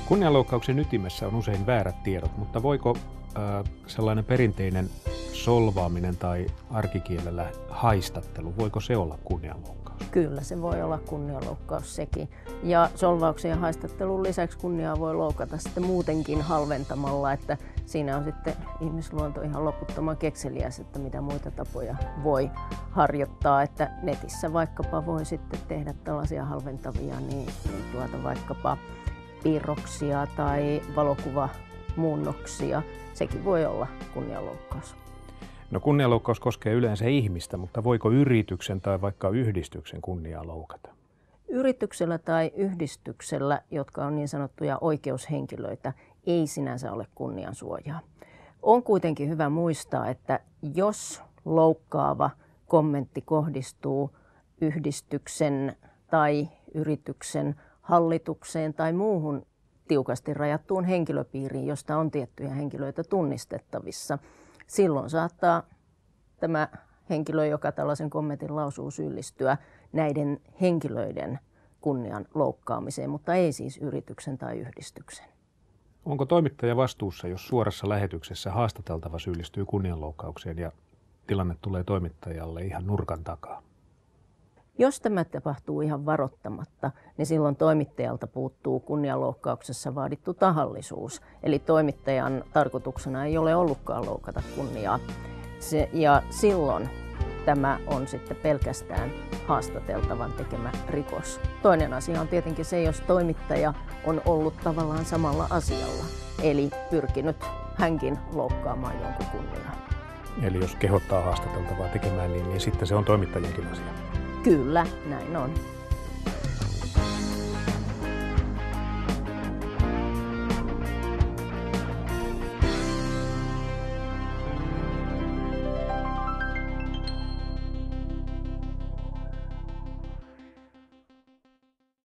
Kunnianloukkauksen ytimessä on usein väärät tiedot, mutta voiko sellainen perinteinen solvaaminen tai arkikielellä haistattelu, voiko se olla kunnianloukkaus? Kyllä, se voi olla kunnianloukkaus sekin. Ja solvauksen ja haistattelun lisäksi kunniaa voi loukata sitten muutenkin halventamalla, että siinä on sitten ihmisluonto ihan loputtoman kekseliäs, että mitä muita tapoja voi harjoittaa. Että netissä vaikkapa voi sitten tehdä tällaisia halventavia, vaikkapa piirroksia tai valokuvamuunnoksia. Sekin voi olla kunnianloukkaus. No kunnianloukkaus koskee yleensä ihmistä, mutta voiko yrityksen tai vaikka yhdistyksen kunniaa loukata? Yrityksellä tai yhdistyksellä, jotka on niin sanottuja oikeushenkilöitä, ei sinänsä ole kunniansuojaa. On kuitenkin hyvä muistaa, että jos loukkaava kommentti kohdistuu yhdistyksen tai yrityksen hallitukseen tai muuhun tiukasti rajattuun henkilöpiiriin, josta on tiettyjä henkilöitä tunnistettavissa, silloin saattaa tämä henkilö, joka tällaisen kommentin lausuu, syyllistyä näiden henkilöiden kunnian loukkaamiseen, mutta ei siis yrityksen tai yhdistyksen. Onko toimittaja vastuussa, jos suorassa lähetyksessä haastateltava syyllistyy kunnianloukkaukseen ja tilanne tulee toimittajalle ihan nurkan takaa? Jos tämä tapahtuu ihan varoittamatta, niin silloin toimittajalta puuttuu kunnianloukkauksessa vaadittu tahallisuus. Eli toimittajan tarkoituksena ei ole ollutkaan loukata kunniaa. Ja silloin tämä on sitten pelkästään haastateltavan tekemä rikos. Toinen asia on tietenkin se, jos toimittaja on ollut tavallaan samalla asialla, eli pyrkinyt hänkin loukkaamaan jonkun kunniaa. Eli jos kehottaa haastateltavaa tekemään niin sitten se on toimittajienkin asia. Kyllä, näin on.